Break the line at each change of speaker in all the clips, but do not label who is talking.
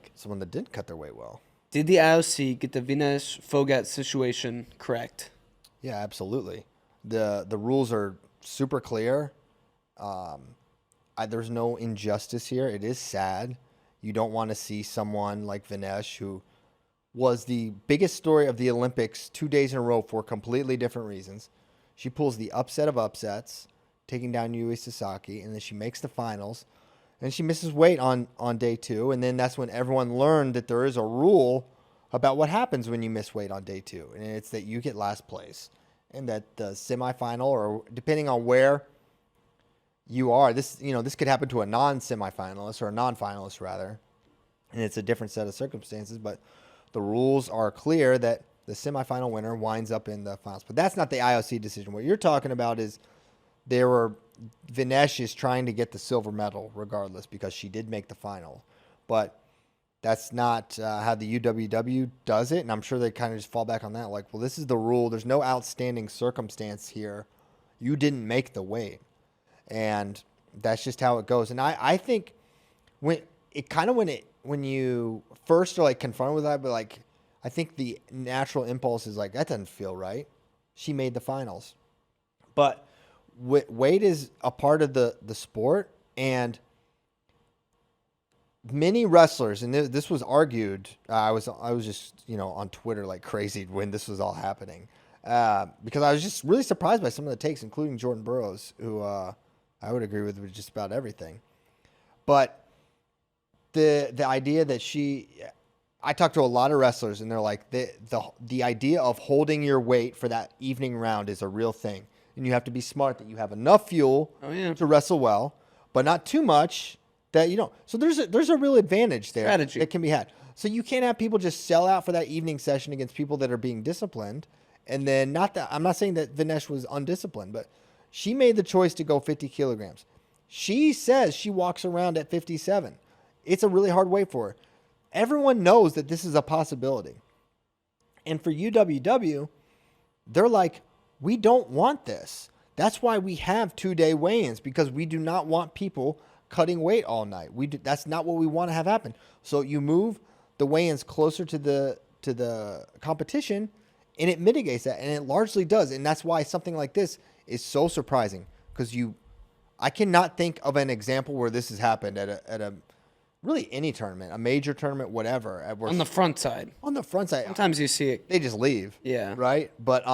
like
someone that did cut their weight well.
Did the IOC get the Vinesh Phogat situation correct?
Yeah, absolutely. The rules are super clear. There's no injustice here. It is sad. You don't want to see someone like Vinesh, who was the biggest story of the Olympics 2 days in a row for completely different reasons. She pulls the upset of upsets, taking down Yui Sasaki, and then she makes the finals. And she misses weight on day 2, and then that's when everyone learned that there is a rule about what happens when you miss weight on day 2, and it's that you get last place, and that the semifinal, or depending on where you are, this could happen to a non-semifinalist or a non-finalist rather, and it's a different set of circumstances, but the rules are clear that the semifinal winner winds up in the finals. But that's not the IOC decision. What you're talking about is Vinesh is trying to get the silver medal regardless because she did make the final. But that's not how the UWW does it, and I'm sure they kind of just fall back on that. Like, well, this is the rule. There's no outstanding circumstance here. You didn't make the weight. And that's just how it goes. And I think when you first are like confronted with that, but like I think the natural impulse is like, that doesn't feel right. She made the finals. But weight is a part of the sport, and many wrestlers, and this was argued. I was just on Twitter like crazy when this was all happening, because I was just really surprised by some of the takes, including Jordan Burroughs, who I would agree with just about everything. But the idea that I talked to a lot of wrestlers, and they're like, the idea of holding your weight for that evening round is a real thing, and you have to be smart that you have enough fuel to wrestle well, but not too much that you don't. So there's a real advantage there
Strategy
that can be had. So you can't have people just sell out for that evening session against people that are being disciplined, and then I'm not saying that Vinesh was undisciplined, but she made the choice to go 50 kilograms. She says she walks around at 57. It's a really hard weight for her. Everyone knows that this is a possibility. And for UWW, they're like, we don't want this. That's why we have 2-day weigh-ins, because we do not want people cutting weight all night. That's not what we want to have happen. So you move the weigh-ins closer to the competition, and it mitigates that, and it largely does. And that's why something like this is so surprising, because I cannot think of an example where this has happened at a really any tournament, a major tournament, whatever.
on the front side.
On the front side,
Sometimes you see it.
they just leave.
Yeah.
Right. But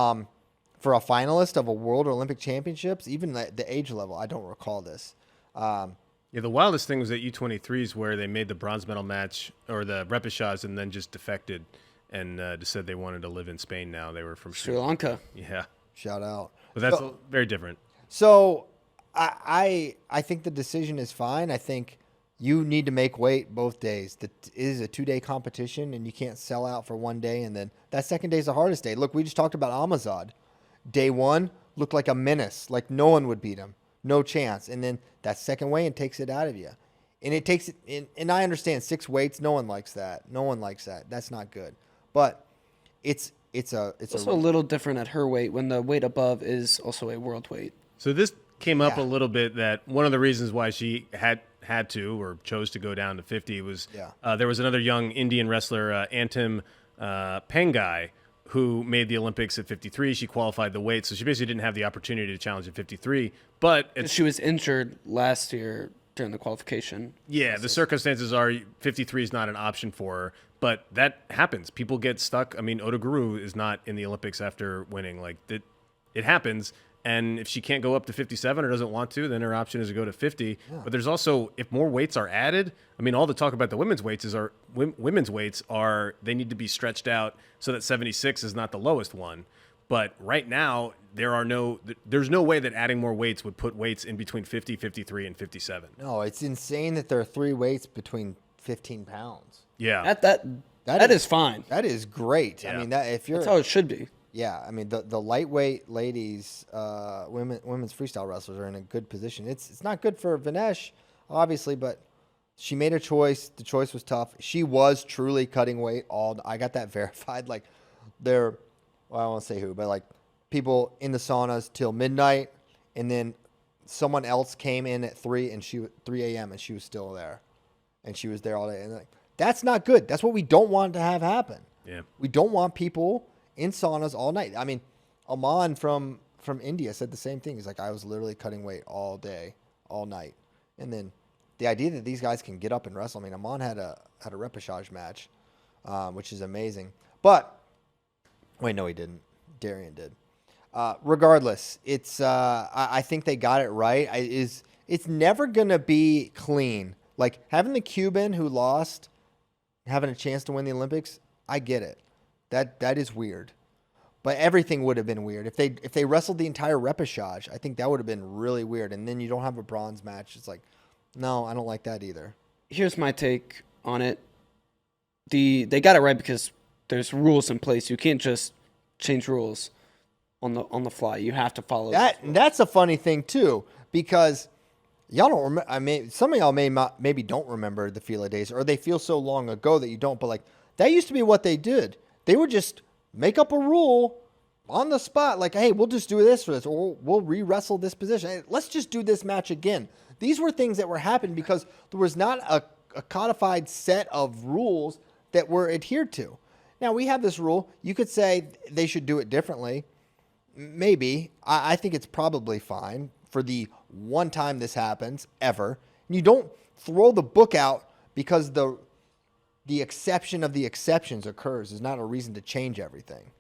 for a finalist of a World or Olympic Championships, even the age level, I don't recall this.
Yeah, the wildest thing was at U23s where they made the bronze medal match or the repechage and then just defected and just said they wanted to live in Spain now. They were from
Sri Lanka.
Yeah.
Shout out.
But that's very different.
So I think the decision is fine. I think you need to make weight both days. It is a 2-day competition, and you can't sell out for one day, and then that second day is the hardest day. Look, we just talked about Amazad. Day 1 looked like a menace, like no one would beat him, no chance. And then that second weigh-in takes it out of you. And it takes it, and I understand 6 weights, no one likes that. No one likes that. That's not good. But it's
also a little different at her weight when the weight above is also a world weight.
So this came up a little bit, that one of the reasons why she had to or chose to go down to 50 was there was another young Indian wrestler, Antim Pangai, who made the Olympics at 53. She qualified the weight, so she basically didn't have the opportunity to challenge at 53. But
she was injured last year during the qualification.
Yeah, the circumstances are 53 is not an option for her, but that happens. People get stuck. I mean, Oda Guru is not in the Olympics after winning. Like, it happens. And if she can't go up to 57 or doesn't want to, then her option is to go to 50. Yeah. But there's also, if more weights are added, I mean, all the talk about the women's weights are they need to be stretched out so that 76 is not the lowest one. But right now, there's no way that adding more weights would put weights in between 50, 53, and 57.
No, it's insane that there are 3 weights between 15 pounds.
Yeah.
That is fine.
That is great.
Yeah.
I mean, that's
how it should be.
Yeah, I mean the lightweight ladies, women's freestyle wrestlers are in a good position. It's not good for Vinesh, obviously, but she made a choice. The choice was tough. She was truly cutting weight. I got that verified. Like I don't want to say who, but like people in the saunas till midnight, and then someone else came in at 3 a.m. and she was still there, and she was there all day. And like That's not good. That's what we don't want to have happen.
Yeah.
We don't want people in saunas all night. I mean, Aman from India said the same thing. He's like, I was literally cutting weight all day, all night. And then the idea that these guys can get up and wrestle. I mean, Aman had a repechage match, which is amazing. But wait, no, he didn't. Darian did. Regardless, it's I think they got it right. It's never gonna be clean. Like having the Cuban who lost, having a chance to win the Olympics. I get it. That is weird. But everything would have been weird if they wrestled the entire repechage. I think that would have been really weird. And then you don't have a bronze match. It's like, no, I don't like that either.
Here's my take on it. They got it right because there's rules in place. You can't just change rules on the fly. You have to follow
that. And that's a funny thing too, because y'all don't remember. I mean, some of y'all maybe don't remember the Fila days, or they feel so long ago that you don't. But like that used to be what they did. They would just make up a rule on the spot, like, hey, we'll just do this for this, or we'll re-wrestle this position. Hey, let's just do this match again. These were things that were happening because there was not a codified set of rules that were adhered to. Now, we have this rule. You could say they should do it differently. Maybe. I think it's probably fine for the one time this happens, ever. And you don't throw the book out because the exception of the exceptions occurs. Is not a reason to change everything.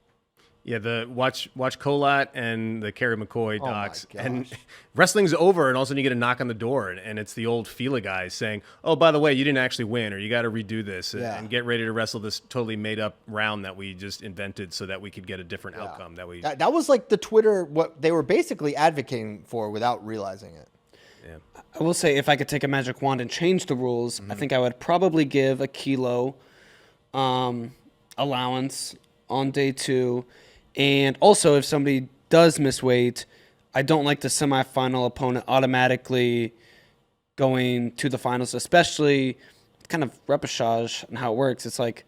Yeah, the watch Colat and the Kerry McCoy
Oh my
docs,
gosh.
and wrestling's over, and all of a sudden you get a knock on the door, and it's the old Fila guys saying, "Oh, by the way, you didn't actually win, or you got to redo this,
Yeah.
and get ready to wrestle this totally made up round that we just invented so that we could get a different outcome."
That was like the Twitter, what they were basically advocating for without realizing it.
Yeah.
I will say, if I could take a magic wand and change the rules, I think I would probably give a kilo allowance on day 2. And also, if somebody does miss weight, I don't like the semifinal opponent automatically going to the finals, especially kind of repechage and how it works. It's like,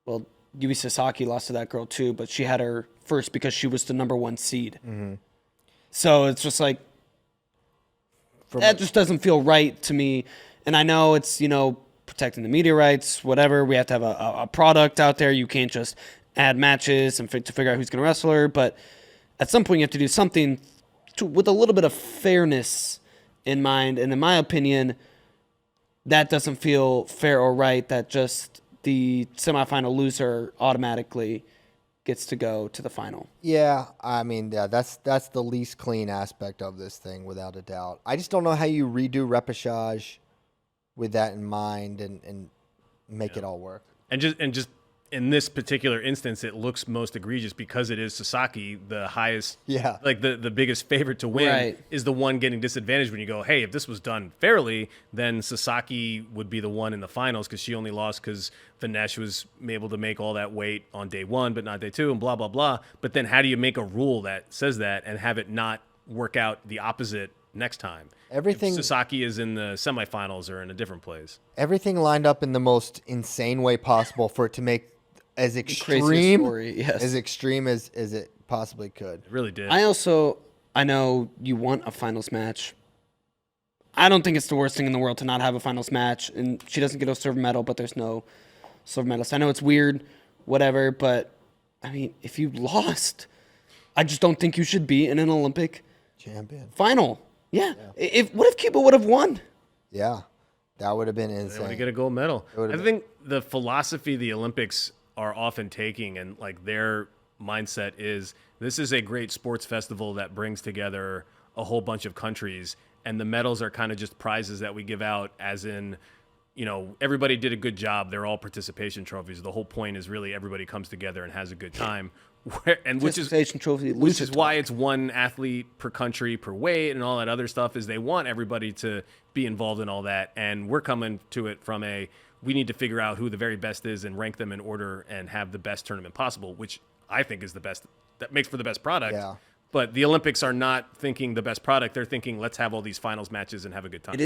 well, Yui Sasaki lost to that girl too, but she had her first because she was the number 1 seed.
Mm-hmm.
So it's just like, that just doesn't feel right to me. And I know it's, protecting the media rights, whatever. We have to have a product out there. You can't just add matches and to figure out who's going to wrestle her. But at some point, you have to do something with a little bit of fairness in mind. And in my opinion, that doesn't feel fair or right, that just the semifinal loser automatically gets to go to the final.
Yeah, I mean, that's the least clean aspect of this thing, without a doubt. I just don't know how you redo repechage with that in mind and make it all work.
And just in this particular instance, it looks most egregious because it is Sasaki, the highest, like the biggest favorite to win, is the one getting disadvantaged when you go, hey, if this was done fairly, then Sasaki would be the one in the finals because she only lost because Vinesh was able to make all that weight on day 1, but not day 2, and blah, blah, blah. But then how do you make a rule that says that and have it not work out the opposite next time?
Everything
if Sasaki is in the semifinals or in a different place.
Everything lined up in the most insane way possible for it to make as extreme as it possibly could.
It really did.
I know you want a finals match. I don't think it's the worst thing in the world to not have a finals match, and she doesn't get a silver medal, but there's no silver medalist. I know it's weird, whatever, but I mean, if you lost, I just don't think you should be in an Olympic
champion
final. Yeah. What if Cuba would have won?
Yeah. That would have been insane.
They would have get a gold medal. I think the philosophy the Olympics are often taking, and like their mindset is, this is a great sports festival that brings together a whole bunch of countries, and the medals are kind of just prizes that we give out, as in, everybody did a good job. They're all participation trophies. The whole point is really everybody comes together and has a good time. Which is why it's one athlete per country per weight and all that other stuff, is they want everybody to be involved in all that. And we're coming to it from we need to figure out who the very best is and rank them in order and have the best tournament possible, which I think is the best, that makes for the best product.
Yeah.
But the Olympics are not thinking the best product. They're thinking, let's have all these finals matches and have a good time.